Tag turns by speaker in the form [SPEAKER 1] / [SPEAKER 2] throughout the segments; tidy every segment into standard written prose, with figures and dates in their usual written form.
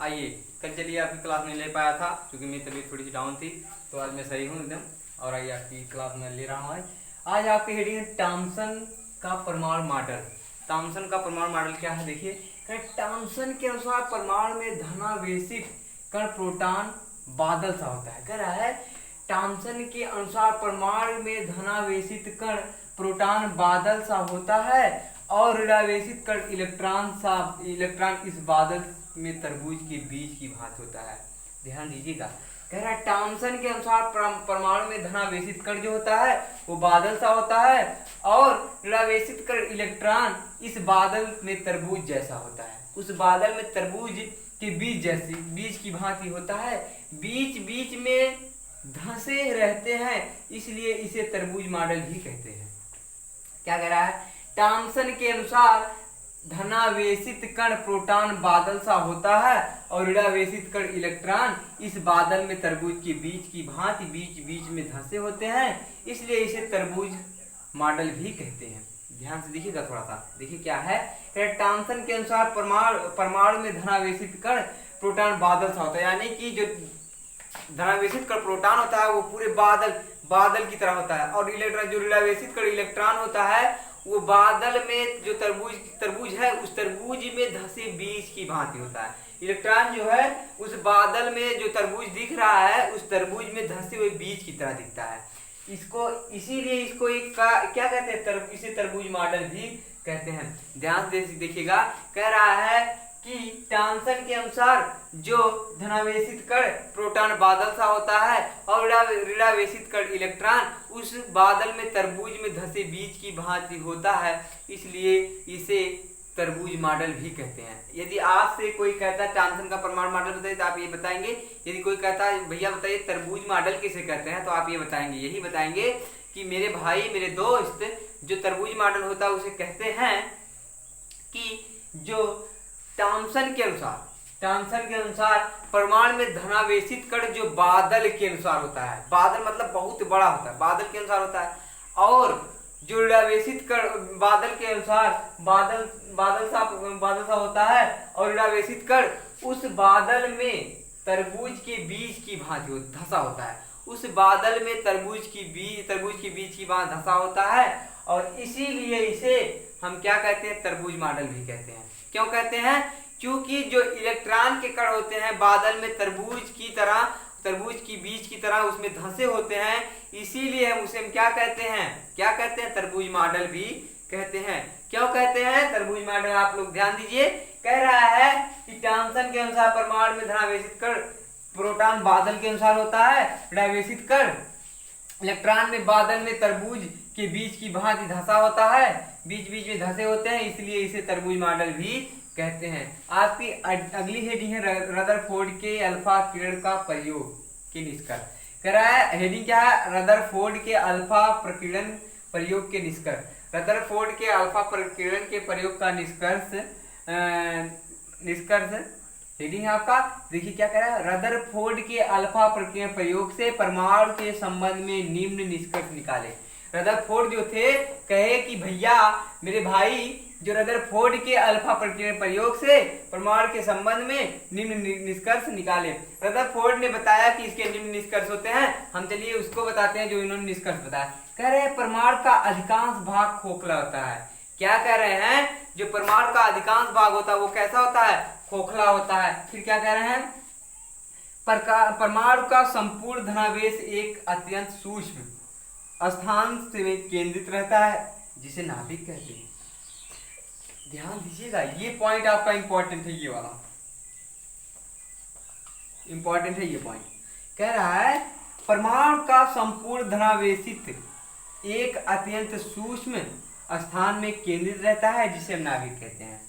[SPEAKER 1] आइए, कल चलिए आपकी क्लास में ले पाया था क्योंकि मेरी तबीयत थोड़ी सी डाउन थी, तो आज मैं सही हूँ एकदम और आइए आपकी क्लास में ले रहा हूँ। आज आपकी हेडिंग है टॉमसन का परमाणु मॉडल। टॉमसन का परमाणु मॉडल क्या है देखिए। टॉमसन के अनुसार परमाणु में धनावेशित कण प्रोटॉन बादल सा होता है। कह रहा है टॉमसन के अनुसार परमाणु में धनावेशित कण प्रोटॉन बादल सा होता है और ऋणावेशित कण इलेक्ट्रॉन इस बादल में तरबूज के बीज की भांति होता है। ध्यान दीजिएगा, कह रहा है टॉमसन के अनुसार परमाणु में धनावेशित कण जो होता है वो बादल सा होता है और ऋणावेशित कण इलेक्ट्रॉन इस बादल में तरबूज जैसा होता है। उस बादल में तरबूज के बीज की भांति होता है, बीच बीच में धंसे रहते हैं, इसलिए इसे तरबूज मॉडल भी कहते हैं। क्या कह रहा है, टॉमसन के अनुसार धनावेशित कण प्रोटॉन बादल सा होता है और ऋणावेशित कण इलेक्ट्रॉन इस बादल में तरबूज के बीज की भांति बीच बीच में धंसे होते हैं, इसलिए इसे तरबूज मॉडल भी कहते हैं। ध्यान से देखिएगा थोड़ा सा, देखिए क्या है। टॉमसन के अनुसार परमाणु में धनावेशित कण प्रोटॉन बादल सा होता है, यानी कि जो धनावेशित कण प्रोटॉन होता है वो पूरे बादल की तरह होता है और इलेक्ट्रॉन जो ऋणावेशित कण इलेक्ट्रॉन होता है वो बादल में जो तरबूज है उस तरबूज में धंसे बीज की भांति होता है। इलेक्ट्रॉन जो है उस बादल में जो तरबूज दिख रहा है उस तरबूज में धंसे हुए बीज की तरह दिखता है। इसीलिए इसको एक क्या कहते हैं, इसे तरबूज मॉडल भी कहते हैं। ध्यान से देखिएगा, कह रहा है कि टॉमसन के अनुसार जो धनावेशित कण प्रोटॉन बादल सा होता है और ऋणावेशित कण इलेक्ट्रॉन उस बादल में तरबूज में धंसे बीज की भांति होता है, इसलिए इसे तरबूज मॉडल भी कहते हैं। यदि आपसे कोई कहता है टॉमसन का परमाणु मॉडल बताइए तो आप ये बताएंगे। यदि कोई कहता है भैया बताइए तरबूज मॉडल किसे कहते हैं, तो आप ये बताएंगे, यही बताएंगे कि मेरे भाई मेरे दोस्त जो तरबूज मॉडल होता है उसे कहते हैं कि जो टॉमसन के अनुसार परमाणु में धनावेशित कण जो बादल के अनुसार होता है, बादल मतलब बहुत बड़ा होता है, बादल के अनुसार होता है, और जो ऋणावेशित कण बादल के अनुसार बादल सा होता है और ऋणावेशित कण उस बादल में तरबूज के बीज की भांति धंसा होता है। उस बादल में तरबूज की बीज की भांति धंसा होता है और इसीलिए इसे हम क्या कहते हैं, तरबूज मॉडल भी कहते हैं। क्यों कहते हैं, क्योंकि जो इलेक्ट्रॉन के कण होते हैं बादल में तरबूज की बीज की तरह उसमें धंसे होते हैं, इसीलिए हम उसे क्या कहते हैं, तरबूज मॉडल भी कहते हैं। क्यों कहते हैं तरबूज मॉडल, आप लोग ध्यान दीजिए। कह रहा है कि टॉमसन के अनुसार परमाणु में धनावेशित कण प्रोटॉन बादल के अनुसार होता है, ऋणावेशित कण इलेक्ट्रॉन में बादल में तरबूज के बीज की भांति धंसा होता है, बीच बीच में धंसे होते हैं, इसलिए इसे तरबूज मॉडल भी कहते हैं। आपकी अगली हेडिंग है रदरफोर्ड के अल्फा किरण का प्रयोग के निष्कर्ष। कह रहा है हेडिंग क्या है, रदरफोर्ड के अल्फा प्रकीर्णन प्रयोग के निष्कर्ष। रदरफोर्ड के अल्फा प्रकीर्णन के प्रयोग का निष्कर्ष हेडिंग है आपका। देखिए क्या कह रहा है, रदरफोर्ड के अल्फा प्रकीर्णन प्रयोग से परमाणु के संबंध में निम्न निष्कर्ष निकाले। रदरफोर्ड जो थे कहे कि भैया मेरे भाई जो रदरफोर्ड के अल्फा प्रकीर्णन प्रयोग से परमाणु के संबंध में निम्न निष्कर्ष निकाले। रदरफोर्ड ने बताया कि इसके निम्न निष्कर्ष होते हैं, हम चलिए उसको बताते हैं जो इन्होंने निष्कर्ष बताया। कह रहे हैं परमाणु का अधिकांश भाग खोखला होता है। क्या कह रहे हैं, जो परमाणु का अधिकांश भाग होता है वो कैसा होता है, खोखला होता है। फिर क्या कह रहे हैं, परमाणु का संपूर्ण धनावेश एक अत्यंत सूक्ष्म स्थान से केंद्रित रहता है जिसे नाभिक कहते हैं। ध्यान दीजिएगा, ये पॉइंट आपका इंपॉर्टेंट है, ये वाला इंपॉर्टेंट है ये पॉइंट। कह रहा है परमाणु का संपूर्ण धनावेशित एक अत्यंत सूक्ष्म स्थान में केंद्रित रहता है जिसे हम नाभिक कहते हैं।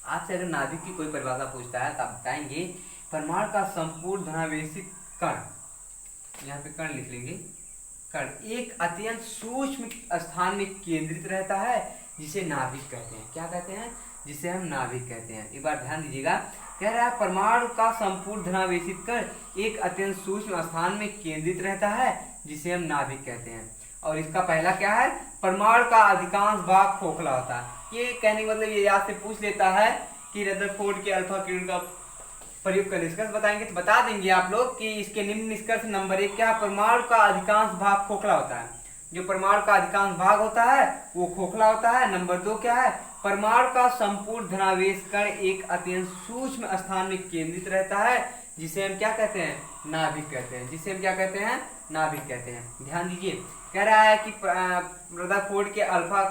[SPEAKER 1] आपसे अगर नाभिक की कोई परिभाषा पूछता है तो आप बताएंगे परमाणु का संपूर्ण धनावेशित कण, यहाँ पे कण लिख लेंगे, कण एक अत्यंत सूक्ष्म स्थान में केंद्रित रहता है जिसे नाभिक कहते हैं। क्या कहते हैं, जिसे हम नाभिक कहते हैं। एक बार ध्यान दीजिएगा, कह रहा है परमाणु का संपूर्ण धनावेशित कण एक अत्यंत सूक्ष्म स्थान में केंद्रित रहता है जिसे हम नाभिक कहते हैं। और इसका पहला क्या है, परमाणु का अधिकांश भाग खोखला होता है। ये कहने का मतलब ये याद से पूछ लेता है कि रदरफोर्ड के अल्फा किरण का प्रयोग का निष्कर्ष बताएंगे। तो बता देंगे आप लोग कि इसके निम्न निष्कर्ष नंबर 1 क्या, परमाणु का अधिकांश भाग खोखला होता है। जो परमाणु का अधिकांश भाग होता है वो खोखला होता है। नंबर 2 क्या है, परमाणु का संपूर्ण धनावेश कण एक अत्यंत सूक्ष्म स्थान में केंद्रित रहता है, जिसे हम क्या कहते हैं, नाभिक कहते हैं। जिसे हम क्या कहते हैं, नाभिक कहते हैं। ध्यान दीजिए, कह रहा है कि रदरफोर्ड के अल्फा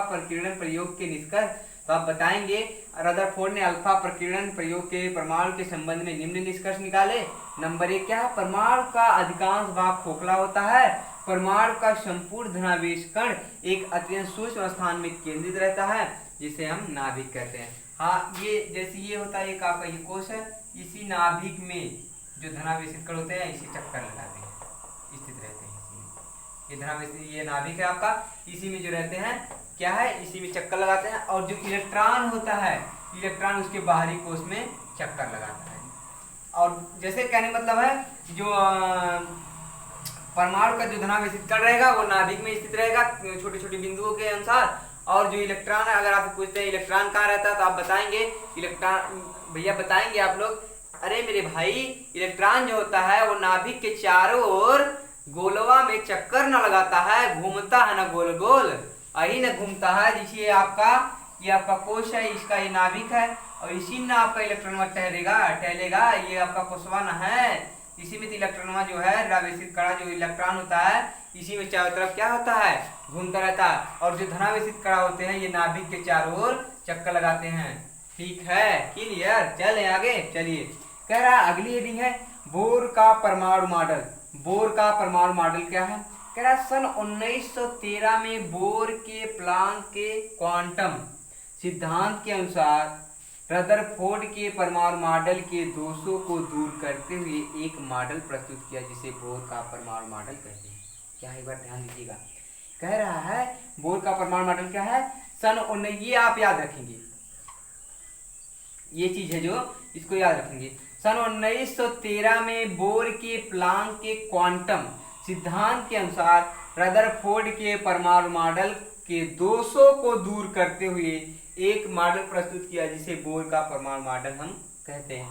[SPEAKER 1] प्रकीर्णन प्रयोग के निष्कर्ष। तो आप बताएंगे रदरफोर्ड ने अल्फा प्रकीर्णन प्रयोग के परमाणु के संबंध में निम्न निष्कर्ष निकाले। नंबर 1 क्या है, परमाणु का अधिकांश भाग खोखला होता है। परमाणु का संपूर्ण धनावेश कण एक अत्यंत सूक्ष्म स्थान में केंद्रित रहता है, जिसे हम नाभिक कहते हैं। हाँ, ये जैसे ये होता है, एक आपका ये कोश है, इसी नाभिक में जो धनावेशित कण होते हैं इसी चक्कर लगाते हैं, स्थित रहते हैं इसी में। ये धनावेश, ये नाभिक है आपका, इसी में जो रहते हैं क्या है, इसी में चक्कर लगाते हैं। और जो इलेक्ट्रॉन होता है, इलेक्ट्रॉन उसके बाहरी कोश में चक्कर लगाता है। और जैसे कहने मतलब है, जो परमाणु का जो धनावेशित कण रहेगा वो नाभिक में स्थित रहेगा छोटे छोटे बिंदुओं के अनुसार। और जो इलेक्ट्रॉन है, अगर आप पूछते हैं इलेक्ट्रॉन कहाँ रहता है तो आप बताएंगे इलेक्ट्रॉन, भैया बताएंगे आप लोग, अरे मेरे भाई इलेक्ट्रॉन जो होता है वो नाभिक के चारों ओर गोलवा में चक्कर न लगाता है, घूमता है ना गोल गोल, यही न घूमता है। जिसे आपका ये आपका कोश है, इसका ये नाभिक है, और इसी में आपका इलेक्ट्रॉन टहलेगा। ये आपका कोशवा न है, इसी में इलेक्ट्रॉन जो है धनावेशित कण जो इलेक्ट्रॉन होता है इसी में चारों तरफ क्या होता है, घूमता रहता है। और जो धनावेशित कण होते हैं ये नाभिक के चारों ओर चक्कर लगाते हैं। ठीक है, क्लियर। चले आगे, चलिए। कह रहा है अगली हेडिंग है बोर का परमाणु मॉडल। बोर का परमाणु मॉडल क्या है, कह रहा है सन 1913 में बोर के प्लांक के क्वांटम सिद्धांत के अनुसार रदरफोर्ड के परमाणु मॉडल के दोषों को दूर करते हुए एक मॉडल प्रस्तुत किया, जिसे बोर का परमाणु मॉडल कहते हैं। क्या है, एक बार ध्यान दीजिएगा। कह रहा है बोर का परमाणु मॉडल क्या है, ये आप याद रखेंगे, ये चीज है जो इसको याद रखेंगे। सन 1913 में बोर के प्लांक के क्वांटम सिद्धांत के अनुसार रदरफोर्ड के परमाणु मॉडल के दोषों को दूर करते हुए एक मॉडल प्रस्तुत किया, जिसे बोर का परमाणु मॉडल हम कहते हैं।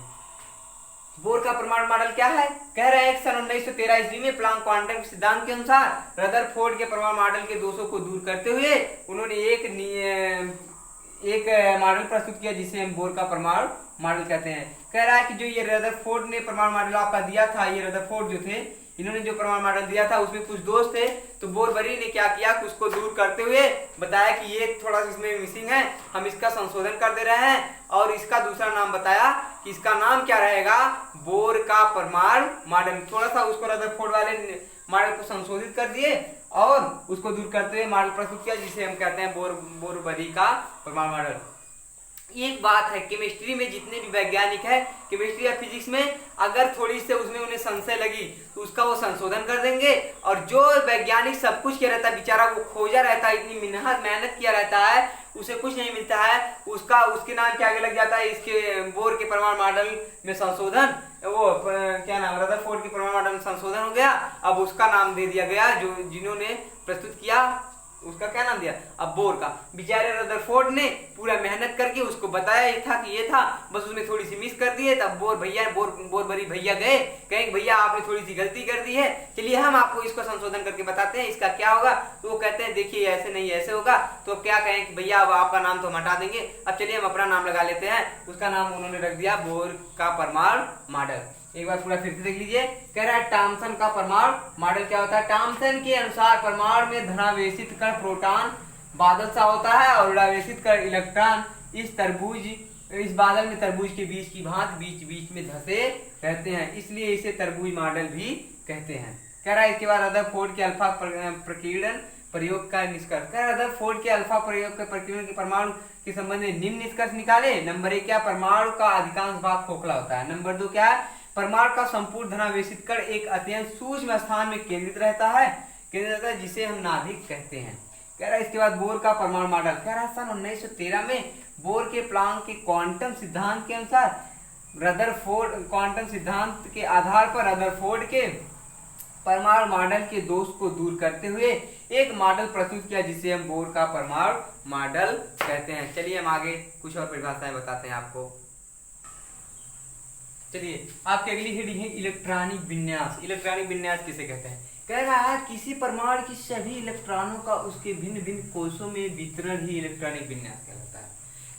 [SPEAKER 1] बोर का परमाणु मॉडल क्या है, कह रहे हैं सन 1913 ईस्वी में प्लांक क्वांटम सिद्धांत के अनुसार रदरफोर्ड के परमाणु मॉडल के दोषों को दूर करते हुए उन्होंने एक मॉडल प्रस्तुत किया, जिसे हम बोर का परमाणु मॉडल कहते हैं। कह रहा है कि जो ये रदरफोर्ड ने परमाणु मॉडल आपका दिया था, ये रदरफोर्ड जो थे इन्होंने जो परमाणु मॉडल दिया था उसमें कुछ दोष थे, तो बोरबरी ने क्या किया, उसको दूर करते हुए बताया कि ये थोड़ा सा इसमें मिसिंग है, हम इसका संशोधन कर दे रहे हैं। और इसका दूसरा नाम बताया कि इसका नाम क्या रहेगा, बोर का परमाणु मॉडल। थोड़ा सा उसको रदरफोर्ड वाले मॉडल को संशोधित कर दिए और उसको दूर करते हुए मॉडल प्रस्तुत किया, जिसे हम कहते हैं बोरबरी का परमाणु मॉडल। एक बात है, केमिस्ट्री में जितने भी वैज्ञानिक है, केमिस्ट्री या फिजिक्स में अगर थोड़ी से उसमें उन्हें संशय लगी तो उसका वो संशोधन कर देंगे। और जो वैज्ञानिक सब कुछ किया रहता है, बेचारा वो खोजा रहता है, इतनी मेहनत किया रहता है, उसे कुछ नहीं मिलता है, उसके नाम के आगे लग जाता है इसके बोर के परमाणु मॉडल में संशोधन, वो क्या नाम, रदरफोर्ड के परमाणु मॉडल में संशोधन हो गया। अब उसका नाम दे दिया गया, जो जिन्होंने प्रस्तुत किया उसका क्या नाम दिया, अब बोर का। बेचारे रदरफोर्ड ने पूरा मेहनत करके उसको बताया ये था कि ये था, बस उसने थोड़ी सी मिस कर दी है। तब बोरबरी भैया गए, कहें भैया आपने थोड़ी सी गलती कर दी है, चलिए हम आपको इसको संशोधन करके बताते हैं, इसका क्या होगा। तो वो कहते हैं देखिए ऐसे नहीं ऐसे होगा। तो क्या कहें कि भैया अब आपका नाम तो हम हटा देंगे, अब चलिए हम अपना नाम लगा लेते हैं। उसका नाम उन्होंने रख दिया बोर का परमाणु मॉडल। एक बार पूरा फिर से देख लीजिए। कह रहा है टॉमसन का परमाणु मॉडल क्या होता है, टॉमसन के अनुसार परमाणु में धनावेशित कण प्रोटॉन बादल सा होता है और ऋणावेशित कण इलेक्ट्रॉन इस बादल में तरबूज के बीज की भांति बीच बीच में धसे रहते हैं, इसलिए इसे तरबूज मॉडल भी कहते हैं। कह रहा है इसके बाद रदरफोर्ड के अल्फा प्रकीर्णन प्रयोग का निष्कर्ष। कह रहा है रदरफोर्ड के अल्फा प्रयोग के प्रकीर्णन के परमाणु के संबंध में निम्न निष्कर्ष निकाले। नंबर 1 क्या, परमाणु का अधिकांश भाग खोखला होता है। नंबर 2 क्या है, परमाणु का संपूर्ण धनावेशित कण एक अत्यंत सूक्ष्म स्थान में केंद्रित रहता है, जिसे हम नाभिक कहते हैं। कह रहा है इसके बाद बोर का परमाणु मॉडल। कह रहा है सन 1913 में बोर के प्लांक के क्वांटम सिद्धांत के अनुसार रदरफोर्ड क्वांटम सिद्धांत के आधार पर रदरफोर्ड के परमाणु मॉडल के दोष को दूर करते हुए एक मॉडल प्रस्तुत किया जिसे हम बोर का परमाणु मॉडल कहते हैं। चलिए हम आगे कुछ और परिभाषाएं बताते हैं आपको। चलिए आपकी अगली हेडिंग है इलेक्ट्रॉनिक विन्यास। इलेक्ट्रॉनिक विन्यास किसे कहते हैं? कह रहा है किसी परमाणु की सभी इलेक्ट्रॉनों का उसके भिन्न भिन्न कोषों में वितरण ही इलेक्ट्रॉनिक विन्यास कहलाता है।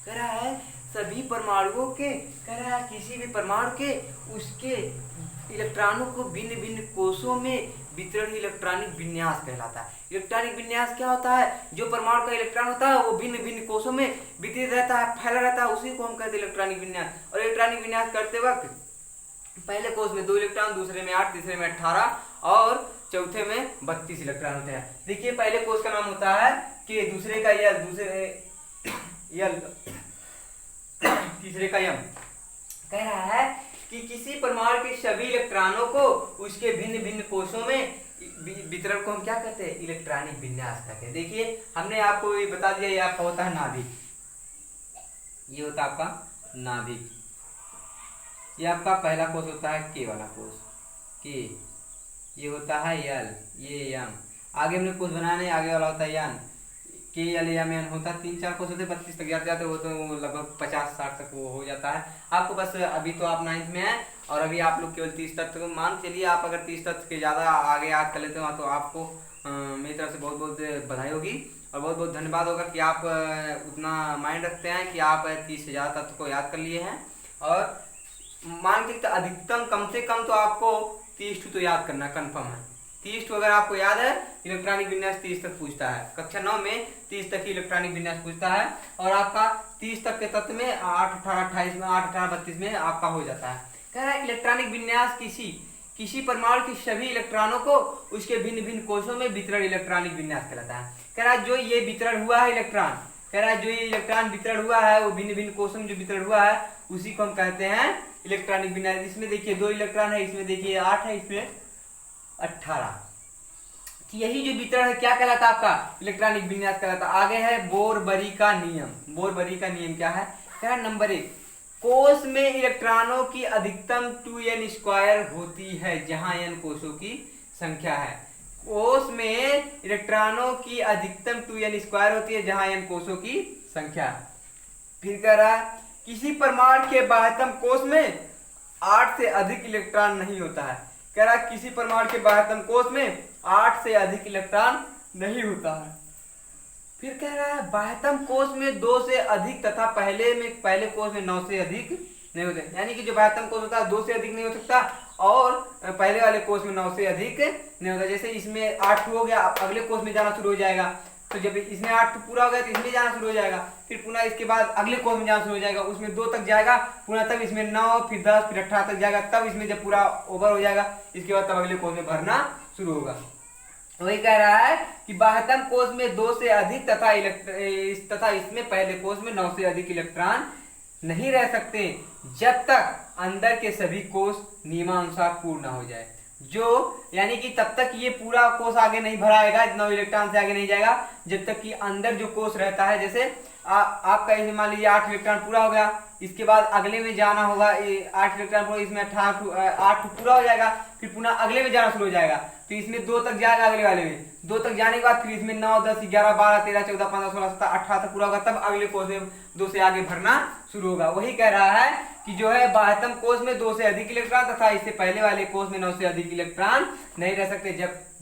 [SPEAKER 1] कह रहा है सभी परमाणुओं के, कह रहा है किसी भी परमाणु के उसके इलेक्ट्रॉनों को भिन्न भिन्न कोषों में वितरण ही इलेक्ट्रॉनिक विन्यास कहलाता है। इलेक्ट्रॉनिक विन्यास क्या होता है? जो परमाणु का इलेक्ट्रॉन होता है वो भिन्न भिन्न कोषों में वितरित रहता है, फैला रहता है, उसी को हम कहते हैं इलेक्ट्रॉनिक विन्यास। और इलेक्ट्रॉनिक विन्यास करते वक्त पहले कोष में 2 इलेक्ट्रॉन, दूसरे में 8, तीसरे में 18 और चौथे में 32 इलेक्ट्रॉन होते हैं। देखिए पहले कोष का नाम होता है कि दूसरे का यल, दूसरे यल, तीसरे का यम। कह रहा है कि किसी परमाणु के सभी इलेक्ट्रॉनों को उसके भिन्न भिन्न कोषों में वितरण को हम क्या कहते हैं? इलेक्ट्रॉनिक विन्यास कहते हैं। देखिए हमने आपको ये बता दिया, ये आपका होता है नाभिक, ये होता है आपका नाभिक, ये आपका पहला कोष होता है के वाला कोष, के, ये होता है यल, ये यम। आगे हमने कोष बनाने, आगे वाला होता है यन, के यल यम यन होता है। 3-4 कोष होते, 32 तक जाते हो तो लगभग 50-60 तक वो हो जाता है। आपको बस अभी तो आप 9th में हैं और अभी आप लोग केवल 30 तक मान चलिए। आप अगर 30 तक के ज़्यादा आगे याद कर लेते हो तो आपको मेरी तरफ से बहुत बहुत बधाई होगी और बहुत बहुत धन्यवाद होगा कि आप उतना माइंड रखते हैं कि आप 30 से ज़्यादा तत्व को याद कर लिए हैं। और मान के अधिकतम कम से कम तो आपको 30 तो याद करना कन्फर्म है। 30 अगर आपको याद है, इलेक्ट्रॉनिक विन्यास 30 तक पूछता है। कक्षा 9 में 30 तक ही इलेक्ट्रॉनिक विन्यास पूछता है और आपका 30 तक के तत्व में 8, 18, 28 में 8, 18, 32 में आपका हो जाता है। कह रहा है इलेक्ट्रॉनिक विन्यास किसी परमाणु के सभी इलेक्ट्रॉनों को उसके भिन्न भिन्न कोषों में वितरण इलेक्ट्रॉनिक विन्यास कहलाता है। कह रहा है जो ये वितरण हुआ है इलेक्ट्रॉन, कह रहा है जो ये इलेक्ट्रॉन वितरण हुआ है वो भिन्न भिन्न कोषों में जो वितरण हुआ है उसी को हम कहते हैं इलेक्ट्रॉनिक विन्यास। इसमें देखिए 2 इलेक्ट्रॉन है, इसमें देखिए 8 है, इसमें 18। यही जो वितरण है क्या कहलाता है? आपका इलेक्ट्रॉनिक विन्यास कहलाता है। आगे है बोर-बरी का नियम। बोर-बरी का नियम क्या है? क्या है? नंबर 1, कोष में इलेक्ट्रॉनों की अधिकतम 2n² होती है जहां n कोषों की संख्या है। कोष में इलेक्ट्रॉनों की अधिकतम 2n² होती है जहां n कोषों की संख्या। फिर कह रहा है किसी परमाणु के बाह्यतम कोष में 8 से अधिक इलेक्ट्रॉन नहीं होता है। कह रहा है किसी परमाणु के बाह्यतम कोष में 8 से अधिक इलेक्ट्रॉन नहीं होता है। फिर कह रहा है बाह्यतम कोष में 2 से अधिक तथा पहले कोष में 9 से अधिक नहीं होते। यानी कि जो बाह्यतम कोष होता है 2 से अधिक नहीं हो सकता और पहले वाले कोष में 9 से अधिक नहीं होता। जैसे इसमें 8 हो गया, अगले कोष में जाना शुरू हो जाएगा, तो जब इसमें 8 पूरा हो गया तो इसमें जाना शुरू हो जाएगा, फिर पुनः इसके बाद अगले कोष में जाना शुरू हो जाएगा, उसमें 2 तक जाएगा, पुनः तब इसमें 9, फिर 10, फिर 18 तक जाएगा, तब इसमें जब पूरा ओवर हो जाएगा इसके बाद तब अगले कोष में भरना शुरू होगा। वही कह रहा है कि बाह्यतम कोष में 2 से अधिक तथा इसमें पहले कोष में 9 से अधिक इलेक्ट्रॉन नहीं रह सकते जब तक अंदर के सभी कोष नियमानुसार पूर्ण हो जाए। जो यानी कि तब तक ये पूरा कोष आगे नहीं भराएगा, 9 इलेक्ट्रॉन से आगे नहीं जाएगा जब तक कि अंदर जो कोष रहता है, जैसे आपका इसमें मान लीजिए 8 इलेक्ट्रॉन पूरा हो गया, इसके बाद अगले में जाना होगा, 8 इलेक्ट्रॉन पूरा, इसमें 8 पूरा हो जाएगा, फिर पुनः अगले में जाना शुरू हो जाएगा, तो इसमें 2 तक जाएगा, अगले वाले में 2 तक जाने के बाद फिर इसमें 9, 10, 11, 12, 13, 14, 15, 16, 17, 18 तक पूरा होगा, तब अगले कोष में 2 से आगे भरना शुरू होगा। वही कह रहा है कि जो है बाह्यतम कोष में 2 से अधिक इलेक्ट्रॉन तथा इससे पहले वाले कोष में 9 से अधिक इलेक्ट्रॉन नहीं रह सकते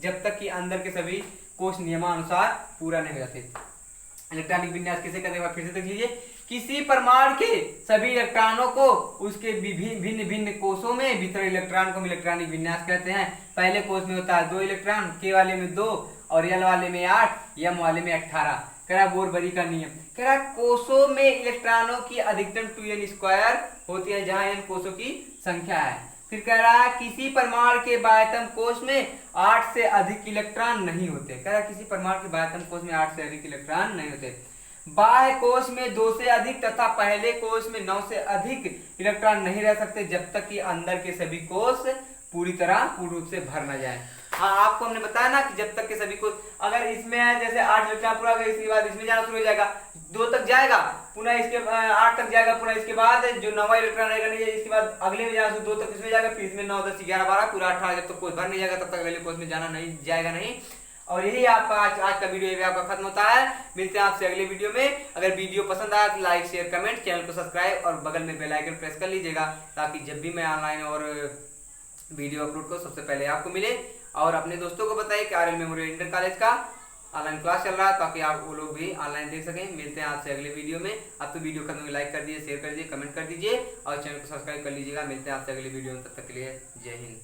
[SPEAKER 1] जब तक कि अंदर के सभी कोष नियमानुसार पूरा नहीं हो जाते। इलेक्ट्रॉनिक विन्यास किसे कहते हैं? फिर से देख लीजिए, किसी परमाणु के सभी इलेक्ट्रॉनों को उसके भिन्न भिन्न कोषों में वितरण इलेक्ट्रॉन को इलेक्ट्रॉनिक विन्यास कहते हैं। पहले कोष में होता है 2 इलेक्ट्रॉन, के वाले में 2 और यल वाले में 8, यम वाले में 18। कह रहा बोर-बरी का नियम, कह रहा कोषों में इलेक्ट्रॉनों की अधिकतम 2n² होती है जहां n कोषों की संख्या है। फिर कह रहा है किसी परमाणु के बाह्यतम कोष में 8 से अधिक इलेक्ट्रॉन नहीं होते। कह रहा किसी परमाणु के बाह्यतम कोष में 8 से अधिक इलेक्ट्रॉन नहीं होते। बाह्य कोष में 2 से अधिक तथा पहले कोष में 9 से अधिक इलेक्ट्रॉन नहीं रह सकते जब तक कि अंदर के सभी कोष पूर्ण रूप से भर न जाए। हाँ, आपको हमने बताया ना कि जब तक के सभी कोष, अगर इसमें है जैसे 8 इलेक्ट्रॉन पूरा हो गया, इसके बाद इसमें जाना शुरू हो जाएगा, 2 तक जाएगा, पुनः इसके 8 तक जाएगा, पुनः इसके बाद जो 9वां इलेक्ट्रॉन रहेगा नहीं, इसके बाद अगले में जाएगा 2 तक इसमें जाएगा, फिर इसमें 9 10 11 12 पूरा 18, जब तक कोई भर नहीं जाएगा तब तक अगले कोर्स में जाना नहीं जाएगा नहीं। और यही आपका आज का वीडियो ये आपका खत्म होता है। मिलते हैं आपसे अगले वीडियो में। अगर वीडियो पसंद आया तो लाइक शेयर कमेंट, चैनल को सब्सक्राइब और बगल में बेल आइकन प्रेस कर लीजिएगा, ताकि जब भी मैं ऑनलाइन और वीडियो अपलोड करूँ सबसे पहले आपको मिले। और अपने दोस्तों को बताइए कि आरएल मेमोरियल इंटर कॉलेज का ऑनलाइन क्लास चल रहा है, ताकि आप वो लोग भी ऑनलाइन देख सकें। मिलते हैं आपसे अगले वीडियो में। अब तो वीडियो खत्म, लाइक कर दीजिए, शेयर कर दीजिए, कमेंट कर दीजिए और चैनल को सब्सक्राइब कर लीजिएगा। मिलते हैं आपसे अगले वीडियो में, तब तक के लिए जय हिंद।